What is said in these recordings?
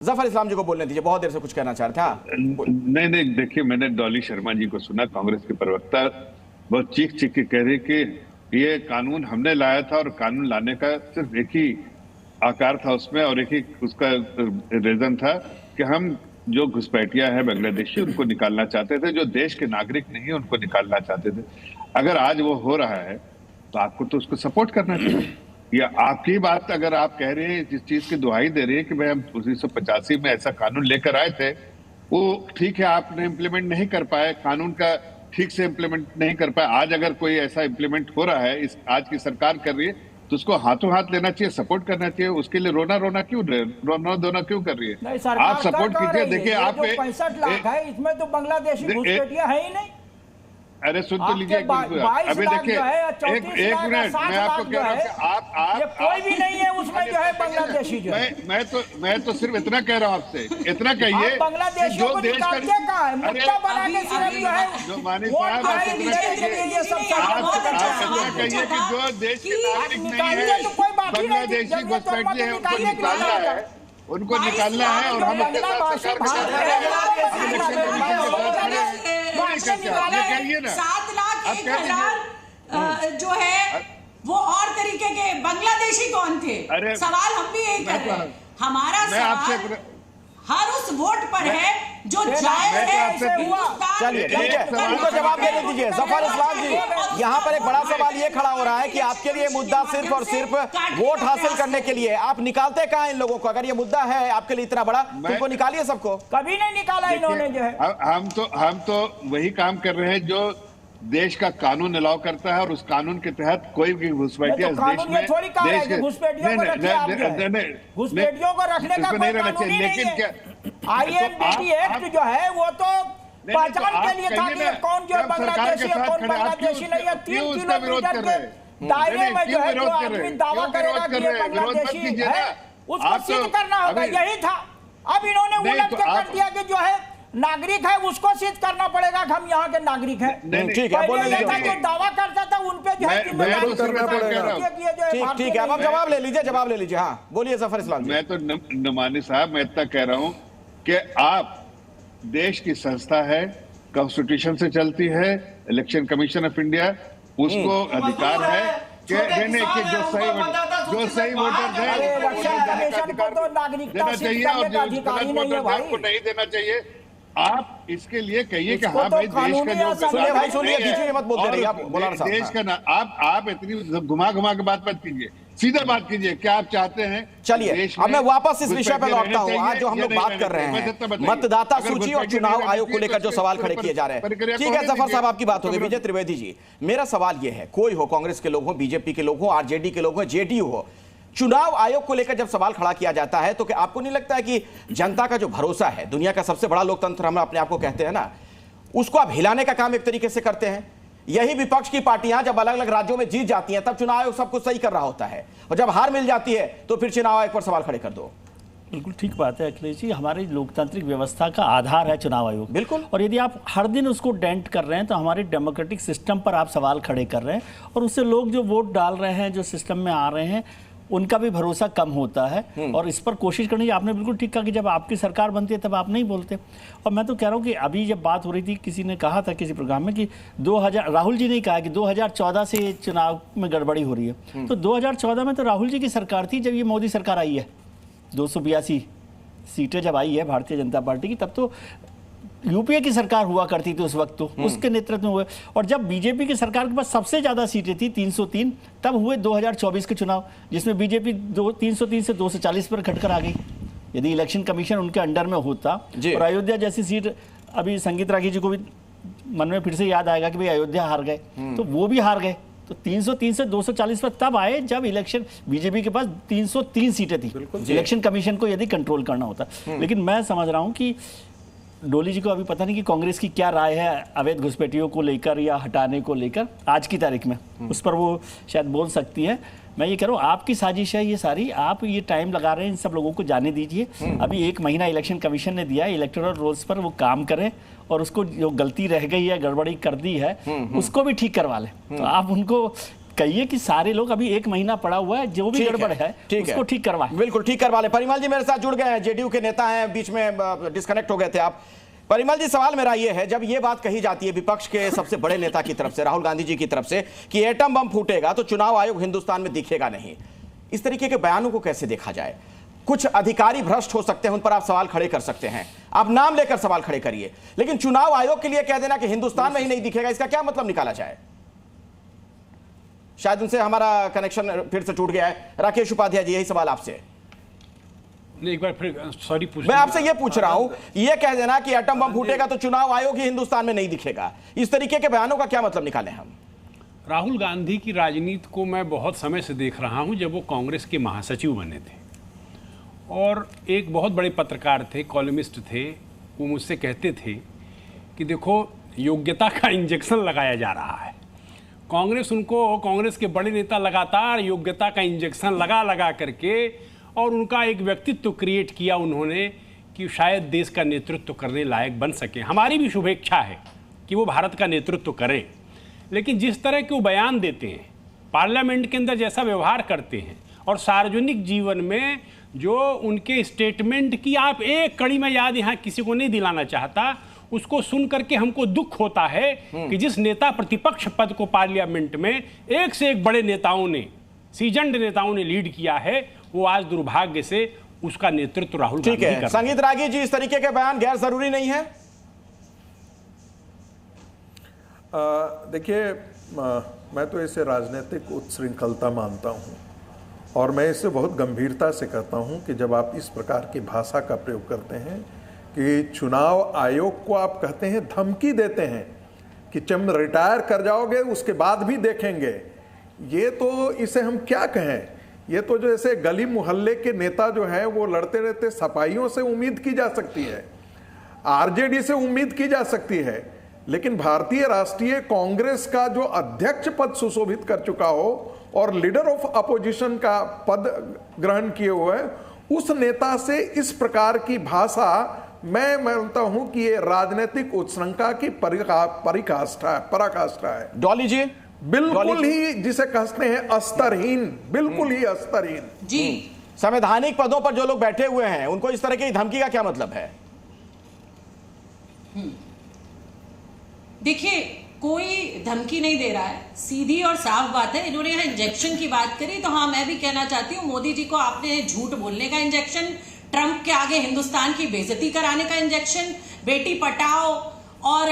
जफर इस्लाम जी को बोलने दीजिए, बहुत देर से कुछ कहना चाह रहे थे। हाँ नहीं, देखिए, मैंने डॉली शर्मा जी को सुना, कांग्रेस के प्रवक्ता बहुत चीख चीख के कह रहे कि ये कानून हमने लाया था और कानून लाने का सिर्फ एक ही आकार था उसमें, और एक ही उसका रीजन था कि हम जो घुसपैठिया है बांग्लादेशी उनको निकालना चाहते थे, जो देश के नागरिक नहीं उनको निकालना चाहते थे। अगर आज वो हो रहा है तो आपको तो उसको सपोर्ट करना चाहिए। या आपकी बात अगर आप कह रहे हैं, जिस चीज की दुहाई दे रहे हैं कि भाई हम 1985 में ऐसा कानून लेकर आए थे, वो ठीक है, आपने इम्प्लीमेंट नहीं कर पाए, कानून का ठीक से इम्प्लीमेंट नहीं कर पाए। आज अगर कोई ऐसा इम्प्लीमेंट हो रहा है, इस आज की सरकार कर रही है, तो उसको हाथों हाथ लेना चाहिए, सपोर्ट करना चाहिए। उसके लिए रोना धोना क्यों कर रही है? आप सपोर्ट कीजिए। देखिए, आप 65 लाख है, इसमें तो बांग्लादेशी घुसपैठिया है ही नहीं। अरे सुन तो लीजिए, अभी देखिए, एक मिनट, मैं आपको कह रहा हूँ, आप कोई भी नहीं है उसमें जो है बांग्लादेशी जो है। मैं तो सिर्फ इतना कह रहा हूँ आपसे, इतना कहिए बांग्लादेशियों को निकालते कहाँ है, मुद्दा बना के सिर्फ जो है जो मानी साहब, आप इतना कहिए कि जो देश के नागरिक नहीं है, बांग्लादेशी घुसपैठिए हैं, उनको निकालना है, उनको निकालना है। और हम अपने साथ सरकार 7 लाख 1 हजार जो है वो और तरीके के बांग्लादेशी कौन थे? सवाल हम भी यही कर रहे हैं। हमारा सवाल हर उस वोट पर है जो जायज है। चलिए ठीक है, उनको जवाब देने दीजिए। जफर इस्लाम जी, यहाँ पर एक बड़ा सवाल ये खड़ा हो रहा है कि आपके लिए मुद्दा सिर्फ और सिर्फ वोट हासिल करने के लिए, आप निकालते कहाँ इन लोगों को? अगर ये मुद्दा है आपके लिए इतना बड़ा, तो उनको निकालिए सबको। कभी नहीं निकाला इन्होंने जो है। हम तो वही काम कर रहे हैं जो देश का कानून अलाउ करता है, और उस कानून के तहत कोई भी घुसपैठिया इस देश में घुसपैठियों को रखने का कोई कानून ही नहीं है। IMDT एक्ट जो है वो तो पहचान के लिए था कि कौन जो बांग्लादेशी है, कौन बांग्लादेशी नहीं है। 3 किलोमीटर के दायरे में जो है जो आदमी दावा करेगा कि ये बांग्लादेशी है, उसको सिद्ध करना होगा, यही था। अब इन्होंने उलट के कर दिया कि जो है नागरिक है उसको सिद्ध करना पड़ेगा कि हम यहाँ के नागरिक हैं। ठीक है, बोलने दीजिए। जो दावा करता था उन पे जो है ठीक है, अब जवाब ले लीजिए। हाँ बोलिए जफर इस्लाम जी। मैं तो नुमानी साहब, मैं इतना कह रहा हूँ कि आप देश की संस्था है, कॉन्स्टिट्यूशन से चलती है, इलेक्शन कमीशन ऑफ इंडिया, उसको अधिकार है कि देने की जो सही वोटर है देना चाहिए, और जो गलत वोटर है उसको नहीं देना चाहिए। आप इसके लिए कहिए कि हाँ भाई, देश का जो देश का आप इतनी घुमा के बात मत कीजिए, सीधा बात कीजिए क्या आप चाहते हैं। चलिए अब मैं वापस इस विषय पर लौटता हूँ। आज जो हम लोग बात कर रहे हैं मतदाता सूची और चुनाव आयोग को लेकर जो सवाल खड़े किए जा रहे हैं, ठीक है जफर साहब आपकी बात होगी। विजय त्रिवेदी जी, मेरा सवाल यह है, कोई हो, कांग्रेस के लोग हो, बीजेपी के लोग हो, आरजेडी के लोग हो, जेडीयू हो, चुनाव आयोग को लेकर जब सवाल खड़ा किया जाता है तो क्या आपको नहीं लगता है कि जनता का जो भरोसा है, दुनिया का सबसे बड़ा लोकतंत्र हम अपने आप को कहते हैं ना, उसको आप हिलाने का काम एक तरीके से करते हैं? यही विपक्ष की पार्टियां जब अलग अलग राज्यों में जीत जाती हैं तब चुनाव आयोग सब कुछ सही कर रहा होता है, और जब हार मिल जाती है तो फिर चुनाव आयोग पर सवाल खड़े कर दो। बिल्कुल ठीक बात है अखिलेश जी, हमारी लोकतांत्रिक व्यवस्था का आधार है चुनाव आयोग। बिल्कुल। और यदि आप हर दिन उसको डेंट कर रहे हैं तो हमारे डेमोक्रेटिक सिस्टम पर आप सवाल खड़े कर रहे हैं, और उससे लोग जो वोट डाल रहे हैं, जो सिस्टम में आ रहे हैं, उनका भी भरोसा कम होता है। और इस पर कोशिश करनी चाहिए। आपने बिल्कुल ठीक कहा कि जब आपकी सरकार बनती है तब आप नहीं बोलते। और मैं तो कह रहा हूँ कि अभी जब बात हो रही थी, किसी ने कहा था किसी प्रोग्राम में कि राहुल जी ने कहा कि 2014 से चुनाव में गड़बड़ी हो रही है। तो 2014 में तो राहुल जी की सरकार थी जब ये मोदी सरकार आई है। 282 सीटें जब आई है भारतीय जनता पार्टी की, तब तो यूपीए की सरकार हुआ करती थी उस वक्त, तो उसके नेतृत्व में हुए। और जब बीजेपी की सरकार के पास सबसे ज्यादा सीटें थी 303, तब हुए 2024 के चुनाव, जिसमें बीजेपी 303 से 240 पर घटकर आ गई। यदि इलेक्शन कमीशन उनके अंडर में होता, और अयोध्या जैसी सीट, अभी संगीत रागी जी को भी मन में फिर से याद आएगा कि भाई अयोध्या हार गए, तो वो भी हार गए। तो 303 से 240 पर तब आए जब इलेक्शन बीजेपी के पास 303 सीटें थी, इलेक्शन कमीशन को यदि कंट्रोल करना होता। लेकिन मैं समझ रहा हूँ कि डोली जी को अभी पता नहीं कि कांग्रेस की क्या राय है अवैध घुसपैठियों को लेकर या हटाने को लेकर आज की तारीख में, उस पर वो शायद बोल सकती है। मैं ये कह रहा हूँ आपकी साजिश है ये सारी, आप ये टाइम लगा रहे हैं, इन सब लोगों को जाने दीजिए। अभी 1 महीना इलेक्शन कमीशन ने दिया है, इलेक्टोरल रोल्स पर वो काम करें, और उसको जो गलती रह गई है, गड़बड़ी कर दी है, उसको भी ठीक करवा लें। तो आप उनको कहिए कि सारे लोग, अभी 1 महीना पड़ा हुआ है, जो भी गड़बड़ है उसको ठीक करवाएं। बिल्कुल ठीक करवा ले। परिमल जी मेरे साथ जुड़ गए हैं, जेडीयू के नेता हैं, बीच में डिस्कनेक्ट हो गए थे आप। परिमल जी, सवाल मेरा ये है, जब ये बात कही जाती है विपक्ष के सबसे बड़े नेता की तरफ से, राहुल गांधी जी की तरफ से, कि एटम बम फूटेगा तो चुनाव आयोग हिंदुस्तान में दिखेगा नहीं, इस तरीके के बयानों को कैसे देखा जाए? कुछ अधिकारी भ्रष्ट हो सकते हैं, उन पर आप सवाल खड़े कर सकते हैं, आप नाम लेकर सवाल खड़े करिए, लेकिन चुनाव आयोग के लिए कह देना कि हिंदुस्तान में ही नहीं दिखेगा, इसका क्या मतलब निकाला जाए? शायद उनसे हमारा कनेक्शन फिर से टूट गया है। राकेश उपाध्याय जी, यही सवाल आपसे। एक बार फिर सॉरी, मैं आपसे ये पूछ रहा हूं, ये कह देना कि एटम बम फूटेगा तो चुनाव आयोग ही हिंदुस्तान में नहीं दिखेगा, इस तरीके के बयानों का क्या मतलब निकालें हम? राहुल गांधी की राजनीति को मैं बहुत समय से देख रहा हूं, जब वो कांग्रेस के महासचिव बने थे, और एक बहुत बड़े पत्रकार थे, कॉलमिस्ट थे, वो मुझसे कहते थे कि देखो योग्यता का इंजेक्शन लगाया जा रहा है। कांग्रेस के बड़े नेता लगातार योग्यता का इंजेक्शन लगा करके और उनका एक व्यक्तित्व क्रिएट किया उन्होंने कि शायद देश का नेतृत्व करने लायक बन सके। हमारी भी शुभेच्छा है कि वो भारत का नेतृत्व करें, लेकिन जिस तरह के वो बयान देते हैं, पार्लियामेंट के अंदर जैसा व्यवहार करते हैं, और सार्वजनिक जीवन में जो उनके स्टेटमेंट की आप एक कड़ी में याद यहाँ किसी को नहीं दिलाना चाहता, उसको सुन करके हमको दुख होता है कि जिस नेता प्रतिपक्ष पद को पार्लियामेंट में एक से एक बड़े नेताओं ने, सीजन्ड नेताओं ने लीड किया है, वो आज दुर्भाग्य से उसका नेतृत्व राहुल गांधी कर रहे हैं। संगीत रागी जी, इस तरीके के बयान गैर जरूरी नहीं है? देखिए, मैं तो इसे राजनीतिक उच्छृंखलता मानता हूं, और मैं इसे बहुत गंभीरता से कहता हूं कि जब आप इस प्रकार की भाषा का प्रयोग करते हैं कि चुनाव आयोग को आप कहते हैं, धमकी देते हैं कि तुम रिटायर कर जाओगे उसके बाद भी देखेंगे, ये तो इसे हम क्या कहें? ये तो जैसे गली मोहल्ले के नेता जो है वो लड़ते रहते, सफाइयों से उम्मीद की जा सकती है, आरजेडी से उम्मीद की जा सकती है, लेकिन भारतीय राष्ट्रीय कांग्रेस का जो अध्यक्ष पद सुशोभित कर चुका हो और लीडर ऑफ अपोजिशन का पद ग्रहण किए हुए उस नेता से इस प्रकार की भाषा, मैं मानता हूं कि ये राजनीतिक उच्छृंखला की पराकाष्ठा है। डॉली जी, बिल्कुल ही जिसे कहते हैं अस्तरहीन, बिल्कुल ही अस्तरहीन जी। संवैधानिक पदों पर जो लोग बैठे हुए हैं उनको इस तरह की धमकी का क्या मतलब है? देखिए, कोई धमकी नहीं दे रहा है, सीधी और साफ बात है। इन्होंने यहाँ इंजेक्शन की बात करी, तो हाँ, मैं भी कहना चाहती हूँ, मोदी जी को आपने झूठ बोलने का इंजेक्शन, ट्रंप के आगे हिंदुस्तान की बेइज्जती कराने का इंजेक्शन, बेटी पटाओ और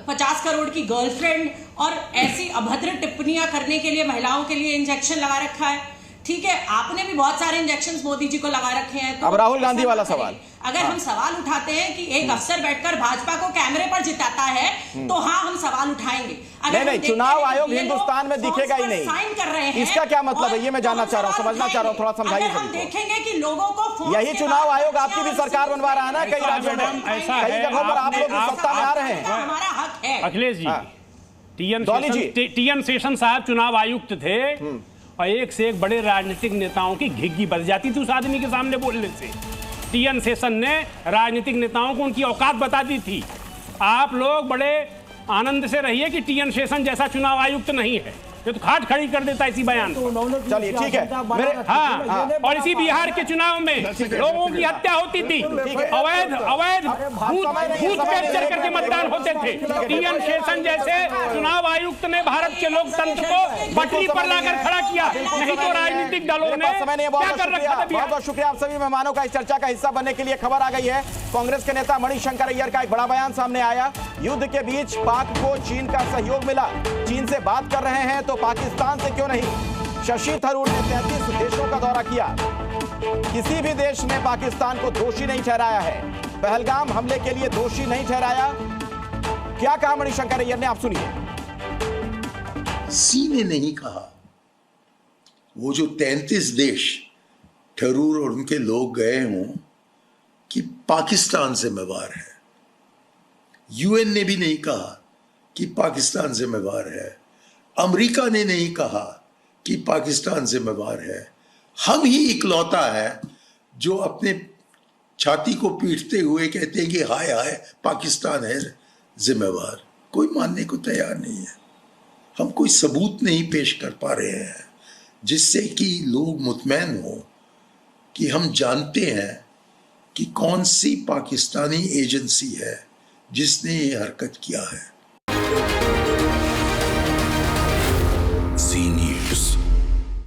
50 करोड़ की गर्लफ्रेंड और ऐसी अभद्र टिप्पणियां करने के लिए महिलाओं के लिए इंजेक्शन लगा रखा है। ठीक है, आपने भी बहुत सारे इंजेक्शन मोदी जी को लगा रखे हैं। तो अब राहुल गांधी वाला सवाल, अगर हम सवाल उठाते हैं कि एक अफसर बैठकर भाजपा को कैमरे पर जिताता है, तो हाँ, हम सवाल उठाएंगे। अगर नहीं, चुनाव आयोग हिंदुस्तान में दिखेगा ही नहीं, साइन कर रहे हैं, इसका क्या मतलब है? ये मैं जानना चाह रहा हूँ, समझना चाह रहा हूँ, थोड़ा समझाइए। हम देखेंगे कि लोगों को यही चुनाव आयोग आपकी भी सरकार बनवा रहा है ना, कई राज्यों में, कई जगहों पर आप लोग सत्ता में आ रहे हैं। हमारा हक है। अखिलेश जी, टीएन शेषन साहब चुनाव आयुक्त थे, और एक से एक बड़े राजनीतिक नेताओं की घिग्गी बच जाती थी उस आदमी के सामने बोलने से। टीएन शेषन ने राजनीतिक नेताओं को उनकी औकात बता दी थी। आप लोग बड़े आनंद से रहिए कि टीएन शेषन जैसा चुनाव आयुक्त नहीं है, ये तो खाट खड़ी कर देता है इसी बयान। चलिए ठीक है, मेरे हाँ, और इसी बिहार के चुनाव में लोगों की हत्या होती थी, अवैध बूथ कैप्चर करके मतदान होते थे। टीएन शेषन जैसे चुनाव आयुक्त ने भारत के लोकतंत्र को पटरी पर लाकर खड़ा किया, नहीं तो राजनीतिक दलों ने क्या कर रखा था। बहुत बहुत शुक्रिया आप सभी मेहमानों का इस चर्चा का हिस्सा बनने के लिए। खबर आ गई है, कांग्रेस के नेता मणिशंकर अय्यर का एक बड़ा बयान सामने आया। युद्ध के बीच पाक को चीन का सहयोग मिला, चीन से बात कर रहे हैं तो पाकिस्तान से क्यों नहीं? शशि थरूर ने 33 देशों का दौरा किया, किसी भी देश ने पाकिस्तान को दोषी नहीं ठहराया है, पहलगाम हमले के लिए दोषी नहीं ठहराया। क्या कहा मणिशंकर अय्यर ने, आप सुनिए। सी ने नहीं कहा, वो जो 33 देश थरूर और उनके लोग गए हों कि पाकिस्तान जिम्मेवार है। यूएन ने भी नहीं कहा कि पाकिस्तान जिम्मेवार है, अमेरिका ने नहीं कहा कि पाकिस्तान जिम्मेवार है। हम ही इकलौता है जो अपने छाती को पीटते हुए कहते हैं कि हाय हाय पाकिस्तान है जिम्मेवार। कोई मानने को तैयार नहीं है। हम कोई सबूत नहीं पेश कर पा रहे हैं जिससे कि लोग मुतमैन हो कि हम जानते हैं कि कौन सी पाकिस्तानी एजेंसी है जिसने ये हरकत किया है।